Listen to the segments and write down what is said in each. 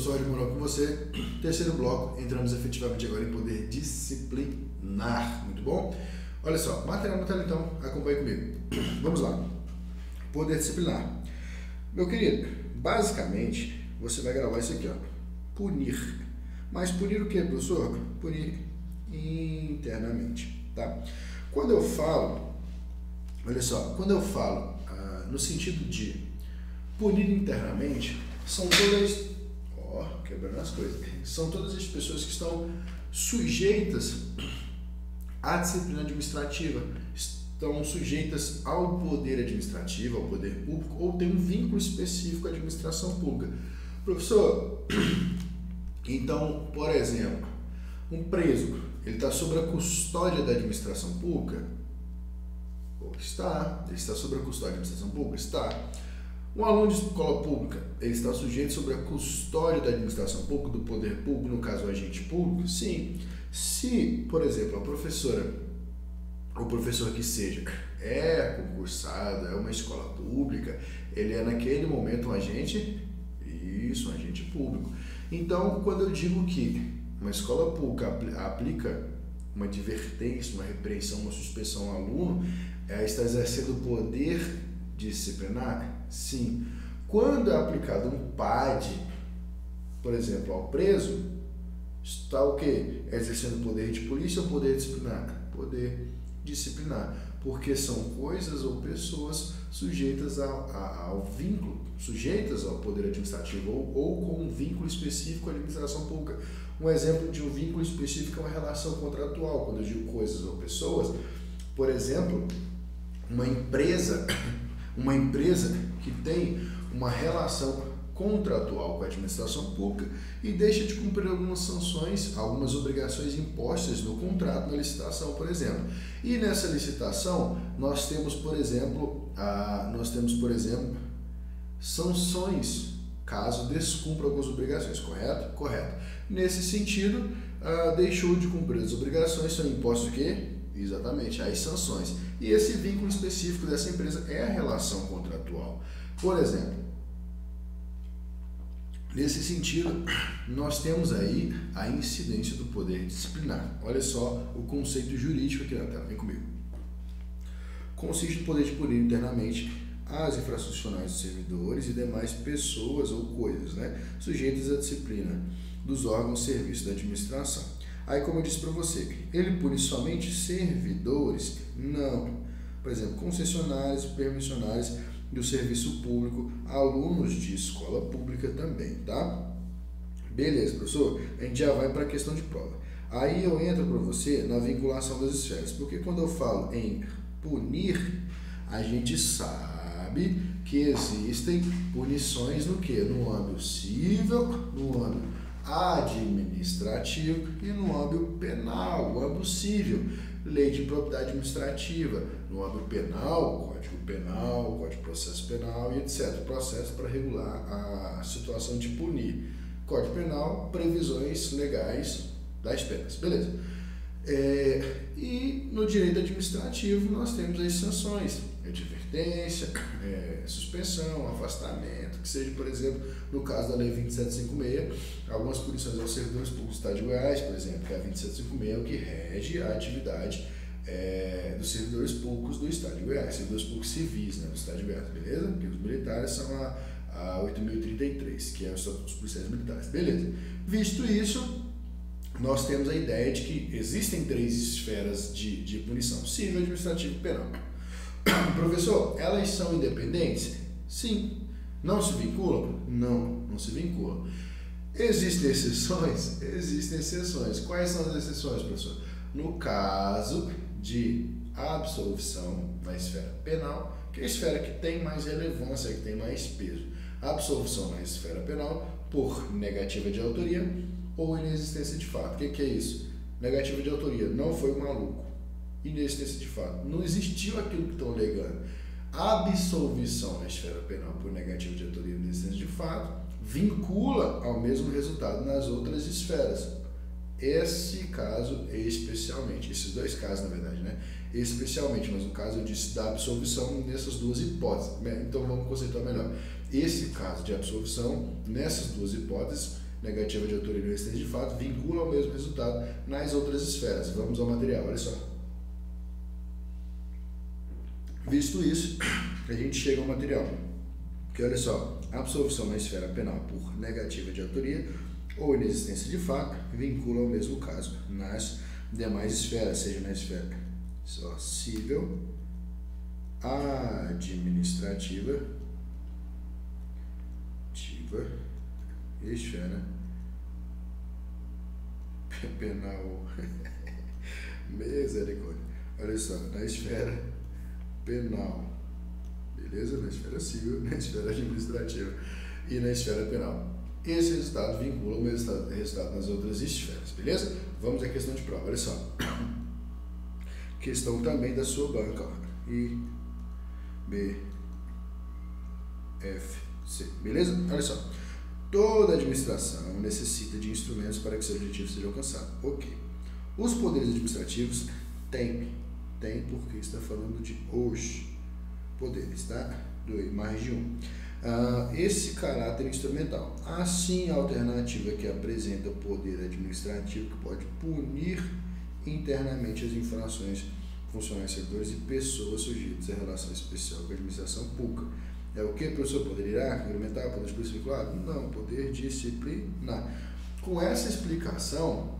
professor de moral com você. Terceiro bloco, entramos efetivamente agora em poder disciplinar. Muito bom? Olha só, material na tela então, acompanhe comigo. Vamos lá. Poder disciplinar. Meu querido, basicamente, você vai gravar isso aqui, ó. Punir. Mas punir o que, professor? Punir internamente, tá? Quando eu falo, olha só, quando eu falo no sentido de punir internamente, são todas, quebrando as coisas, são todas as pessoas que estão sujeitas à disciplina administrativa, estão sujeitas ao poder administrativo, ao poder público, ou tem um vínculo específico à administração pública. Professor, então, por exemplo, um preso, ele está sob a custódia da administração pública? Está. Ele está sob a custódia da administração pública? Está. Um aluno de escola pública, ele está sujeito sobre a custódia da administração pública, do poder público, no caso, o agente público? Sim. Se, por exemplo, a professora, ou professor que seja, é concursado, é uma escola pública, ele é naquele momento um agente, um agente público. Então, quando eu digo que uma escola pública aplica uma advertência, uma repreensão, uma suspensão ao aluno, ela está exercendo o poder disciplinar? Sim. Quando é aplicado um PAD, por exemplo, ao preso, está o quê? Exercendo o poder de polícia ou poder disciplinar? Poder disciplinar. Porque são coisas ou pessoas sujeitas ao vínculo, sujeitas ao poder administrativo ou com um vínculo específico à administração pública. Um exemplo de um vínculo específico é uma relação contratual. Quando eu digo coisas ou pessoas, por exemplo, uma empresa que tem uma relação contratual com a administração pública e deixa de cumprir algumas sanções, algumas obrigações impostas no contrato, na licitação, por exemplo. E nessa licitação nós temos, por exemplo, sanções caso descumpra algumas obrigações, correto? Correto. Nesse sentido, deixou de cumprir as obrigações, são impostos o quê? Exatamente, as sanções. E esse vínculo específico dessa empresa é a relação contratual. Por exemplo, nesse sentido, nós temos aí a incidência do poder disciplinar. Olha só o conceito jurídico aqui na tela, vem comigo. Consiste no poder de punir internamente as infraconstitucionais dos servidores e demais pessoas ou coisas, sujeitas à disciplina dos órgãos de serviço da administração. Aí, como eu disse para você, ele pune somente servidores? Não. Por exemplo, concessionários, permissionários do serviço público, alunos de escola pública também, tá? Beleza, professor? A gente já vai para a questão de prova. Aí eu entro para você na vinculação das esferas, porque quando eu falo em punir, a gente sabe que existem punições no quê? No âmbito civil, no âmbito administrativo e no âmbito penal, o âmbito civil, lei de propriedade administrativa, no âmbito penal, Código de Processo Penal e etc. Processo para regular a situação de punir. Código Penal, previsões legais das penas, beleza? E no direito administrativo nós temos as sanções, advertência, suspensão, afastamento, que seja, por exemplo, no caso da Lei 2756, algumas punições aos servidores públicos do Estado de Goiás, por exemplo, que é a 2756 é o que rege a atividade dos servidores públicos do Estado de Goiás, servidores públicos civis, do Estado de Goiás, beleza? Porque os militares são a 8.033, que é o Estatuto dos Policiais Militares, beleza? Visto isso, nós temos a ideia de que existem três esferas de punição: civil, administrativo e penal. Professor, elas são independentes? Sim. Não se vinculam? Não se vinculam. Existem exceções? Existem exceções. Quais são as exceções, professor? No caso de absolvição na esfera penal, que é a esfera que tem mais relevância, que tem mais peso. Absolvição na esfera penal por negativa de autoria ou inexistência de fato. O que é isso? Negativa de autoria, não foi o maluco. Inexistência de fato, não existiu aquilo que estão alegando. Absolvição na esfera penal por negativa de autoria e inexistência de fato vincula ao mesmo resultado nas outras esferas. Esse caso especialmente, esses dois casos na verdade, especialmente, mas no caso eu disse da absolvição nessas duas hipóteses, então vamos conceituar melhor. Esse caso de absolvição, nessas duas hipóteses, negativa de autoria e inexistência de fato, vincula ao mesmo resultado nas outras esferas. Vamos ao material, olha só. Visto isso, a gente chega ao material, que olha só, a absolvição na esfera penal por negativa de autoria ou inexistência de fato vincula ao mesmo caso nas demais esferas, seja na esfera só civil, administrativa, esfera penal, misericórdia, olha só, na esfera penal, beleza? Na esfera civil, na esfera administrativa e na esfera penal. Esse resultado vincula o mesmo resultado nas outras esferas, beleza? Vamos à questão de prova, olha só. Questão também da sua banca, ó. I, B, F, C, beleza? Olha só. Toda administração necessita de instrumentos para que seu objetivo seja alcançado. Ok. Os poderes administrativos têm porque está falando de os poderes, tá? Mais de um. Esse caráter instrumental. Assim, a alternativa que apresenta o poder administrativo que pode punir internamente as infrações funcionários, servidores e pessoas sujeitas à relação especial com a administração pública. É o que, professor? Poderia regulamentar, poder de polícia vinculado? Não, poder disciplinar. Com essa explicação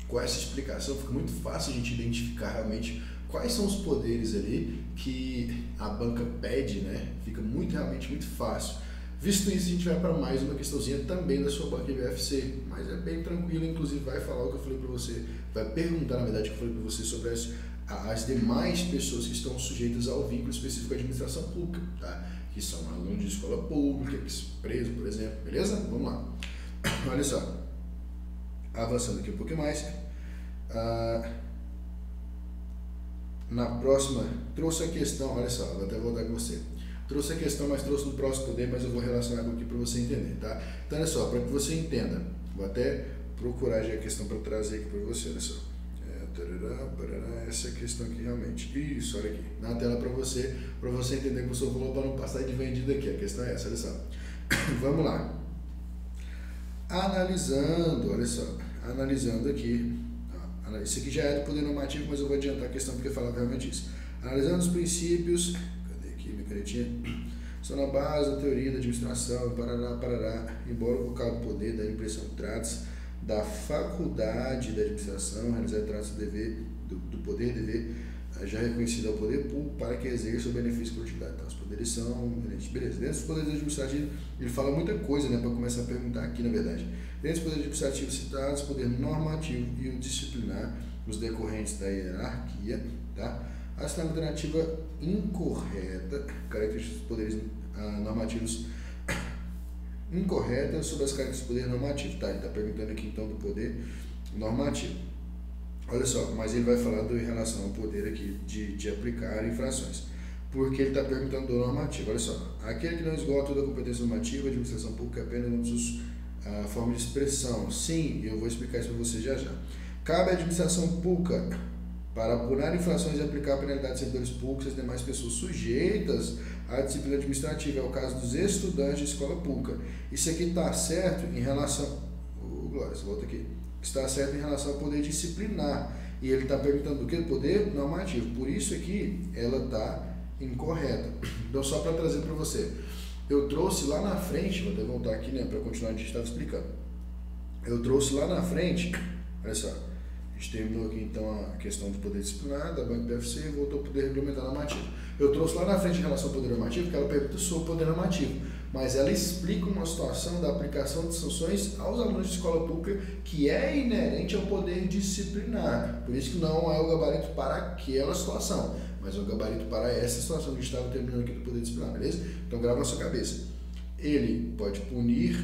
fica muito fácil a gente identificar realmente quais são os poderes ali que a banca pede, né? Fica realmente muito fácil. Visto isso, a gente vai para mais uma questãozinha também da sua banca IBFC, mas é bem tranquilo, inclusive vai falar o que eu falei para você, vai perguntar, na verdade, o que eu falei para você sobre as demais pessoas que estão sujeitas ao vínculo específico à administração pública, tá? Que são alunos de escola pública, preso, por exemplo, beleza? Vamos lá. Olha só, avançando aqui um pouquinho mais, na próxima, trouxe a questão, olha só, vou até voltar com você. Trouxe a questão, mas trouxe no próximo poder, mas eu vou relacionar aqui para você entender, tá? Então, olha só, para que você entenda, vou até procurar já a questão para trazer aqui para você, olha só. Essa questão aqui realmente. Isso, olha aqui, na tela para você entender que o seu valor para não passar de vendido aqui. A questão é essa, olha só. Vamos lá. Analisando aqui. Isso aqui já é do poder normativo, mas eu vou adiantar a questão porque falava realmente isso. Analisando os princípios, cadê aqui minha canetinha? São na base da teoria da administração, parará, embora o vocábulo poder da impressão que trata da faculdade da administração, realizar trata do poder dever já reconhecido ao poder público para que exerça o benefício da atividade. Então, os poderes são, beleza. Dentro dos poderes administrativos, ele fala muita coisa, né, para começar a perguntar aqui, na verdade. Dentro dos poderes administrativos citados, o poder normativo e o disciplinar, os decorrentes da hierarquia, tá? A alternativa incorreta, características dos poderes normativos incorreta sobre as características do poder normativo, tá? Ele está perguntando aqui então do poder normativo. Olha só, mas ele vai falar em relação ao poder aqui de aplicar infrações. Porque ele está perguntando do normativo. Olha só, aquele que não esgota toda a competência normativa, a administração pública apenas uma de suas formas de expressão. Sim, eu vou explicar isso para você já já. Cabe à administração pública para apurar infrações e aplicar penalidades a servidores públicos e as demais pessoas sujeitas à disciplina administrativa. É o caso dos estudantes de escola pública. Isso aqui está certo em relação... Glória, volta aqui. Está certo em relação ao poder disciplinar. E ele está perguntando do que? Poder normativo. Por isso aqui ela está incorreta. Então, só para trazer para você. Eu trouxe lá na frente, vou até voltar aqui, né, para continuar a gente estava explicando. Eu trouxe lá na frente, olha só, a gente terminou aqui então a questão do poder disciplinar da banca BFC e voltou ao poder regulamentar normativo. Eu trouxe lá na frente em relação ao poder normativo, que ela pergunta sobre o poder normativo, mas ela explica uma situação da aplicação de sanções aos alunos de escola pública que é inerente ao poder disciplinar. Por isso que não é o gabarito para aquela situação, mas é o gabarito para essa situação que a gente estava terminando aqui do poder disciplinar, beleza? Então grava na sua cabeça. Ele pode punir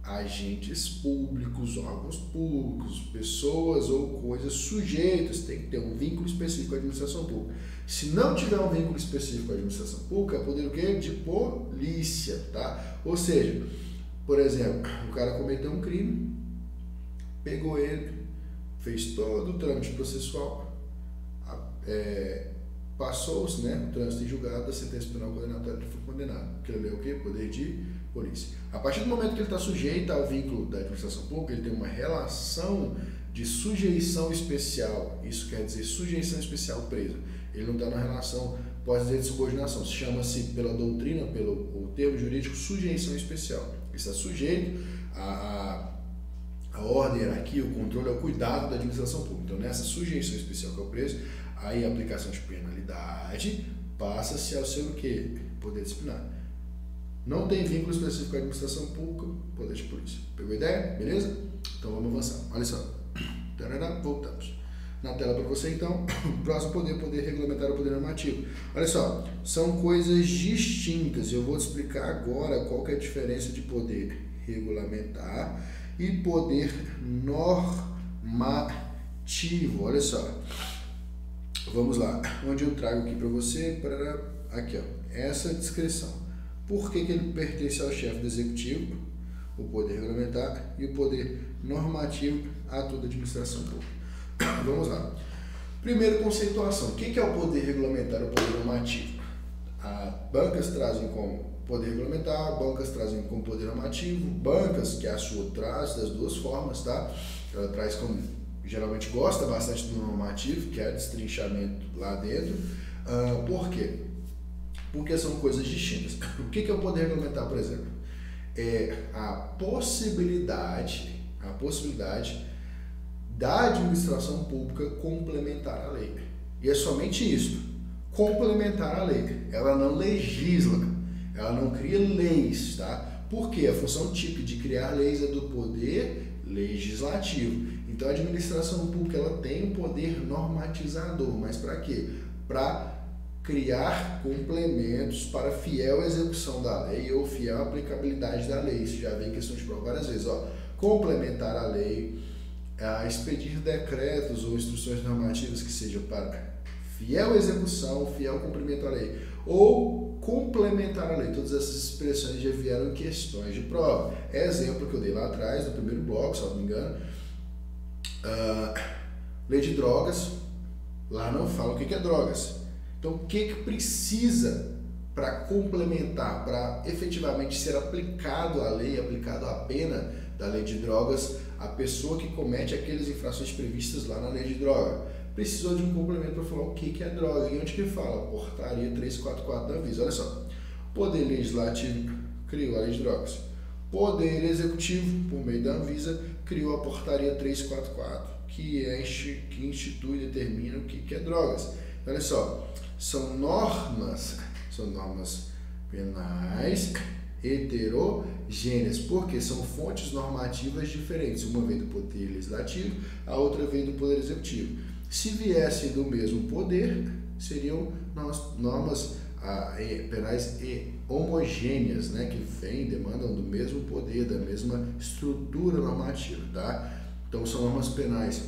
agentes públicos, órgãos públicos, pessoas ou coisas sujeitas, tem que ter um vínculo específico à administração pública. Se não tiver um vínculo específico à administração pública, é poder o quê? De polícia, tá? Ou seja, por exemplo, o cara cometeu um crime, pegou ele, fez todo o trâmite processual, passou-se, né, o trânsito em julgado, a sentença penal condenatória foi condenado. Aquilo é o quê? Poder de polícia. A partir do momento que ele está sujeito ao vínculo da administração pública, ele tem uma relação de sujeição especial. Isso quer dizer sujeição especial presa. Ele não está na relação, pode dizer, de subordinação. Chama-se, pela doutrina, pelo termo jurídico, sujeição especial. Ele está sujeito a ordem, a hierarquia, o controle, ao cuidado da administração pública. Então, nessa sujeição especial que é o preso, aí a aplicação de penalidade passa-se ao seu o quê? Poder disciplinar. Não tem vínculo específico com a administração pública, poder de polícia. Pegou a ideia? Beleza? Então vamos avançar. Olha só. Tarará, voltamos. Na tela para você, então, o próximo poder regulamentar o poder normativo. Olha só, são coisas distintas. Eu vou te explicar agora qual que é a diferença de poder regulamentar e poder normativo. Olha só. Vamos lá. Onde eu trago aqui para você, aqui, ó, essa descrição. Por que ele pertence ao chefe do executivo, o poder regulamentar, e o poder normativo a toda a administração pública? Vamos lá. Primeiro, conceituação. O que é o poder regulamentar e o poder normativo? Bancas trazem como poder regulamentar, bancas trazem como poder normativo, bancas, que é a sua, traz das duas formas, tá? Ela traz como, geralmente gosta bastante do normativo, que é destrinchamento lá dentro. Por quê? Porque são coisas distintas. O que é o poder regulamentar, por exemplo? É a possibilidade da administração pública complementar a lei. E é somente isso, complementar a lei. Ela não legisla, ela não cria leis, tá? Porque a função típica de criar leis é do poder legislativo. Então a administração pública ela tem um poder normatizador, mas para quê? Para criar complementos para fiel execução da lei ou fiel aplicabilidade da lei. Isso já vem em questão de prova várias vezes. Complementar a lei, expedir decretos ou instruções normativas que sejam para fiel execução, fiel cumprimento à lei, ou complementar a lei. Todas essas expressões já vieram em questões de prova. Exemplo que eu dei lá atrás, no primeiro bloco, se não me engano, lei de drogas, lá não fala o que é drogas. Então, o que precisa para complementar, para efetivamente ser aplicado a lei, aplicado a pena da lei de drogas, a pessoa que comete aquelas infrações previstas lá na lei de droga? Precisou de um complemento para falar o que é droga. E onde que fala? Portaria 344 da Anvisa. Olha só. Poder Legislativo criou a lei de drogas. Poder Executivo, por meio da Anvisa, criou a Portaria 344, que institui e determina o que é drogas. Olha só, são normas penais heterogêneas, porque são fontes normativas diferentes. Uma vem do Poder Legislativo, a outra vem do Poder Executivo. Se viessem do mesmo poder, seriam normas penais homogêneas, né, que demandam do mesmo poder, da mesma estrutura normativa, tá? Então são normas penais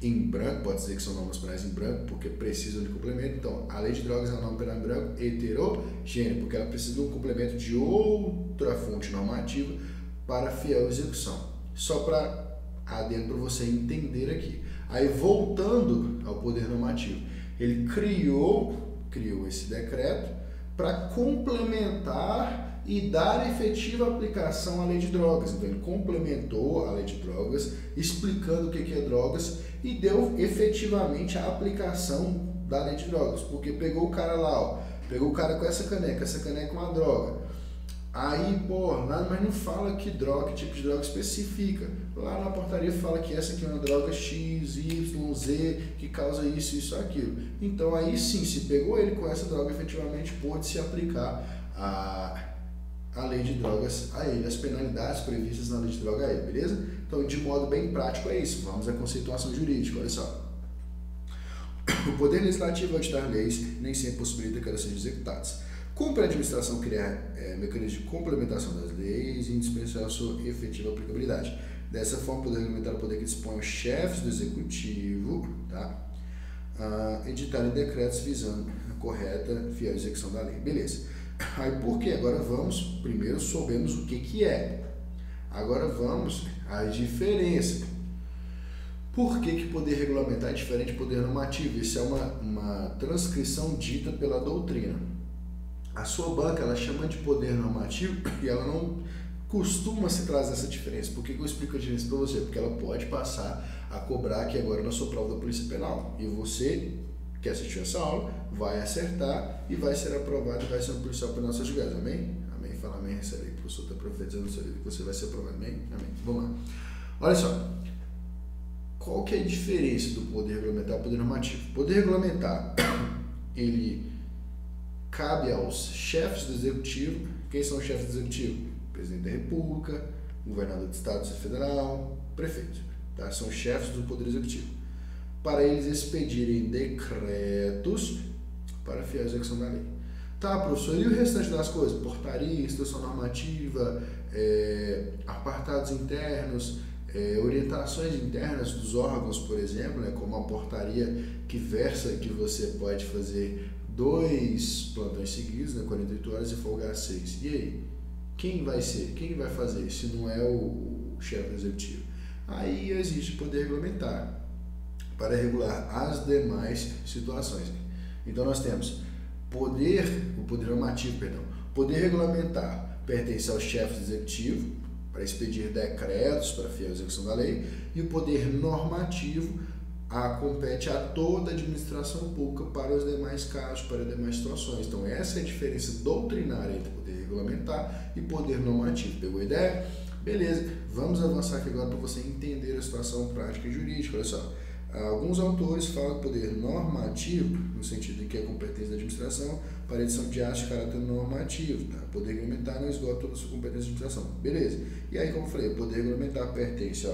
em branco, pode dizer que são normas penais em branco, porque precisam de complemento. Então, a lei de drogas é uma norma penal em branco heterogênea, porque ela precisa de um complemento de outra fonte normativa para fiel execução. Só para adentro para você entender aqui. Aí, voltando ao poder normativo, ele criou esse decreto para complementar e dar efetiva aplicação à lei de drogas. Então, ele complementou a lei de drogas, explicando o que é drogas, e deu efetivamente a aplicação da lei de drogas, porque pegou o cara lá, pegou o cara com essa caneca é uma droga. Aí, mas não fala que tipo de droga especifica. Lá na portaria fala que essa aqui é uma droga X, Y, Z, que causa isso, isso, aquilo. Então, aí sim, se pegou ele com essa droga, efetivamente pôde se aplicar a lei de drogas a ele, as penalidades previstas na lei de droga a ele, beleza? Então, de modo bem prático é isso. Vamos à conceituação jurídica, olha só. O Poder Legislativo, ao editar leis, nem sempre possibilita que elas sejam executadas. Cumpre a administração criar mecanismos de complementação das leis e indispensável a sua efetiva aplicabilidade. Dessa forma, o Poder Regulamentar é o poder que dispõe os chefes do Executivo, tá? Editarem decretos visando a correta fiel execução da lei. Beleza. Aí por quê? Agora vamos, primeiro soubemos o que é. Agora vamos às diferenças. Por que poder regulamentar é diferente de poder normativo? Isso é uma transcrição dita pela doutrina. A sua banca, ela chama de poder normativo e ela não costuma se trazer essa diferença. Por que eu explico a diferença para você? Porque ela pode passar a cobrar aqui agora na sua prova da Polícia Penal. E você, que assistiu essa aula, vai acertar e vai ser aprovado e vai ser um policial penal seus julgados. Amém? Amém? Fala amém, recebe aí. O professor está profetizando no seu livro que você vai ser aprovado. Amém? Amém. Vamos lá. Olha só. Qual que é a diferença do poder regulamentar e poder normativo? O poder regulamentar, ele cabe aos chefes do executivo. Quem são os chefes do executivo? Presidente da República, governador do Estado Federal, prefeito. Tá? São os chefes do poder executivo. Para eles expedirem decretos para fiar a execução da lei. Tá, professor, e o restante das coisas? Portaria, instrução normativa, apartados internos, orientações internas dos órgãos, por exemplo, né, como a portaria que versa que você pode fazer 2 plantões seguidos, né, 48 horas e folgar 6. E aí? Quem vai ser? Quem vai fazer se não é o chefe do executivo? Aí existe poder regulamentar para regular as demais situações. Então nós temos o poder normativo, perdão. Poder regulamentar pertence ao chefe do executivo para expedir decretos para fiar a execução da lei, e o poder normativo compete a toda a administração pública para os demais casos, para as demais situações. Então essa é a diferença doutrinária entre poder regulamentar e poder normativo. Pegou a ideia? Beleza, vamos avançar aqui agora para você entender a situação prática e jurídica. Olha só, alguns autores falam que poder normativo, no sentido de que é competência da administração, para edição de atos de caráter normativo. Tá? Poder regulamentar não esgota toda a sua competência de administração. Beleza. E aí, como eu falei, o poder regulamentar pertence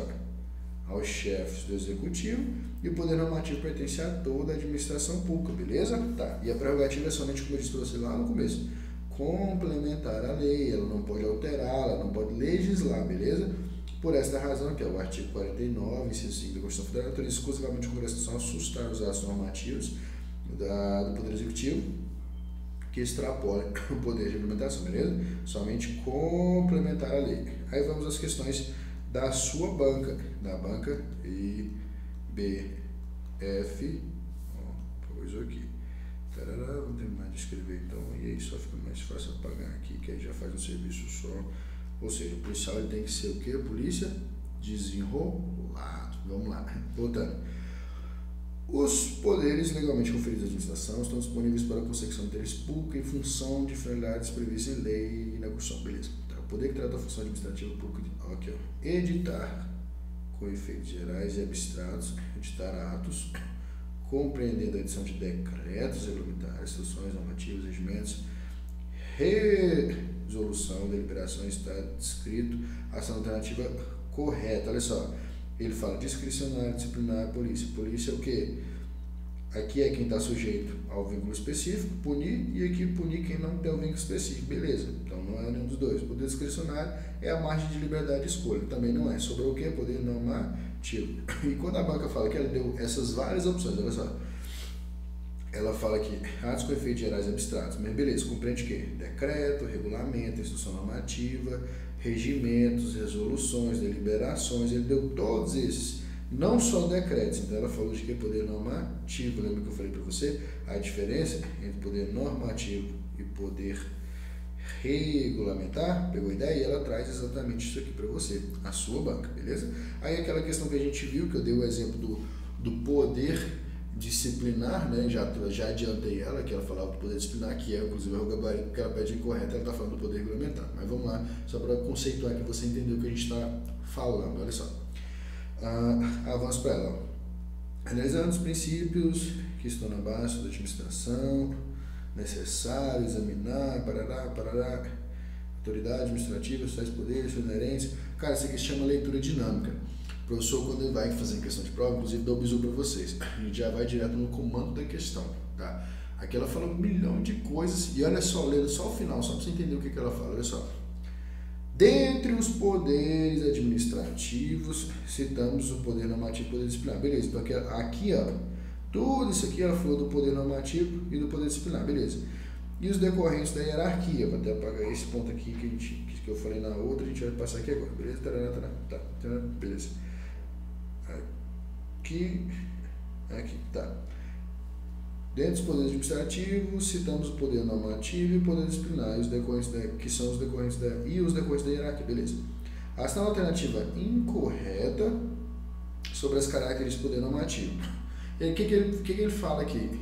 aos chefes do executivo e o poder normativo pertence a toda a administração pública, beleza? Tá. E a prerrogativa é somente, como eu disse para você lá no começo, complementar a lei, ela não pode alterar, ela não pode legislar, beleza? Por esta razão, que é o artigo 49, inciso 5 da Constituição Federal, autoriza exclusivamente o Congresso Nacional a sustar os atos normativos do Poder Executivo que extrapolem o poder de regulamentação, beleza? Somente complementar a lei. Aí vamos às questões da sua banca, da banca IBF, pôs aqui. Tarará, vou terminar de escrever então, e aí só fica mais fácil apagar aqui, que aí já faz um serviço só. Ou seja, o policial ele tem que ser o quê? Polícia desenrolado. Vamos lá, voltando. Os poderes legalmente conferidos à administração estão disponíveis para a consecução de interesse público em função de finalidades previstas em lei e na Constituição. Beleza. Então, o poder que trata da função administrativa pública, aqui, ó, editar com efeitos gerais e abstratos, editar atos, compreendendo a edição de decretos regulamentares, instruções normativas, regimentos, resolução, deliberações, está descrito a ação alternativa correta. Olha só, ele fala discricionário, disciplinar, polícia. Polícia é o quê? Aqui é quem está sujeito ao vínculo específico, punir, e aqui punir quem não tem o vínculo específico. Beleza, então não é nenhum dos dois. O poder discricionário é a margem de liberdade de escolha, também não é. Sobrou o quê? Poder normativo. E quando a banca fala que ela deu essas várias opções, olha só, ela fala aqui, atos com efeitos gerais e abstratos, mas beleza, compreende o quê? Decreto, regulamento, instrução normativa, regimentos, resoluções, deliberações, ele deu todos esses, não só decretos. Então ela falou de que poder normativo, lembra que eu falei para você? A diferença entre poder normativo e poder regulamentar, pegou a ideia? E ela traz exatamente isso aqui para você, a sua banca, beleza? Aí aquela questão que a gente viu, que eu dei o exemplo do poder disciplinar, né? Já adiantei ela, que ela falava do poder disciplinar, que é inclusive o gabarito que ela pede incorreto, ela está falando do poder regulamentar. Mas vamos lá, só para conceituar que você entendeu o que a gente está falando. Olha só, avanço para ela. Analisando os princípios que estão na base da administração, necessário examinar, parará, autoridade administrativa, seus poderes, suas inerências. Cara, isso aqui se chama leitura dinâmica. O professor, quando ele vai fazer questão de prova, inclusive dá o bisu para vocês. A gente já vai direto no comando da questão, tá? Aqui ela fala 1 milhão de coisas, e olha só, lendo só o final, só para você entender o que ela fala, olha só. Dentre os poderes administrativos, citamos o poder normativo e o poder disciplinar. Beleza, então aqui, ó, tudo isso aqui ela falou do poder normativo e do poder disciplinar, beleza. E os decorrentes da hierarquia, vou até apagar esse ponto aqui que eu falei na outra, a gente vai passar aqui agora, beleza? Tá, beleza. Aqui, tá. Dentro dos poderes administrativos, citamos o poder normativo e o poder disciplinar, que são os decorrentes da hierarquia, beleza. A ação alternativa incorreta sobre as características do poder normativo. O que ele fala aqui?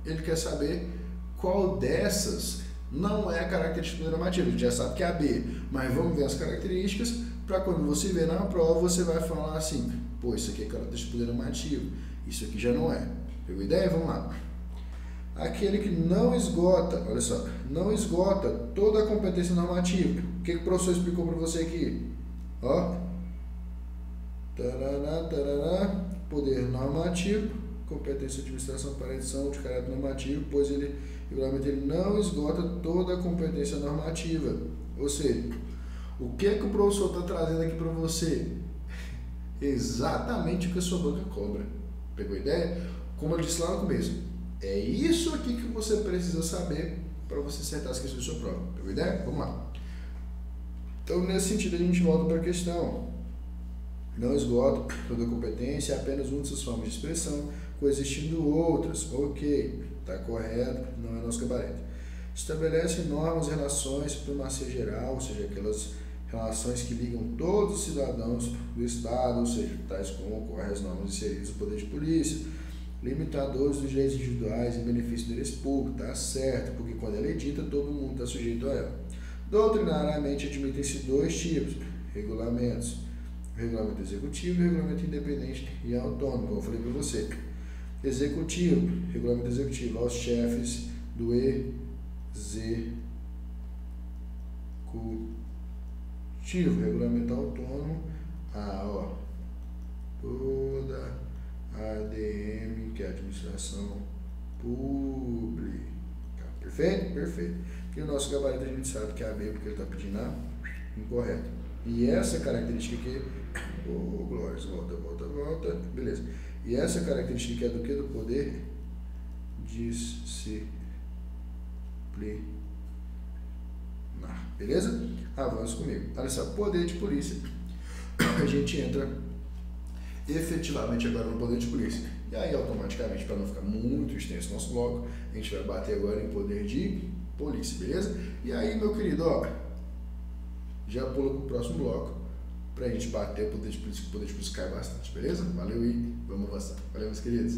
Ele quer saber qual dessas não é a característica do poder normativo. A gente já sabe que é a B, mas vamos ver as características para quando você ver na prova, você vai falar assim, pô, isso aqui é característica do poder normativo, isso aqui já não é. Pegou a ideia? Vamos lá. Aquele que não esgota, olha só, não esgota toda a competência normativa. O que o professor explicou para você aqui? Ó, poder normativo, competência de administração para edição de caráter normativo, pois ele não esgota toda a competência normativa. Ou seja, o que o professor está trazendo aqui para você? Exatamente o que a sua banca cobra. Pegou a ideia? Como eu disse lá no começo, é isso aqui que você precisa saber para você acertar as questões da sua prova. Pegou a ideia? Vamos lá. Então, nesse sentido, a gente volta para a questão. Não esgota toda a competência, apenas uma de suas formas de expressão, coexistindo outras. Ok, está correto, não é nosso gabarito. Estabelece normas, relações, supremacia geral, ou seja, aquelas relações que ligam todos os cidadãos do Estado, ou seja, tais como ocorrem as normas inseridas no poder de polícia, limitadores dos direitos individuais em benefício do interesse público, está certo, porque quando ela é dita, todo mundo está sujeito a ela. Doutrinariamente, admitem-se dois tipos, regulamentos, o regulamento executivo e o regulamento independente e autônomo, como eu falei para você. Executivo, regulamento executivo, aos chefes do executivo, regulamento autônomo, toda a ADM, que é a administração pública. Perfeito? Perfeito. E o nosso gabarito a gente sabe que é a B, porque ele está pedindo a incorreto. E essa característica aqui, Glória, volta, beleza. E essa característica aqui é do que? Do poder disciplinar. Beleza? Avança comigo. Olha só, poder de polícia. A gente entra efetivamente agora no poder de polícia. E aí, automaticamente, para não ficar muito extenso nosso bloco, a gente vai bater agora em poder de polícia, beleza? E aí, meu querido, ó, já pula pro próximo bloco pra gente bater o poder de polícia, que o poder de polícia cai bastante, beleza? Valeu e vamos avançar. Valeu, meus queridos.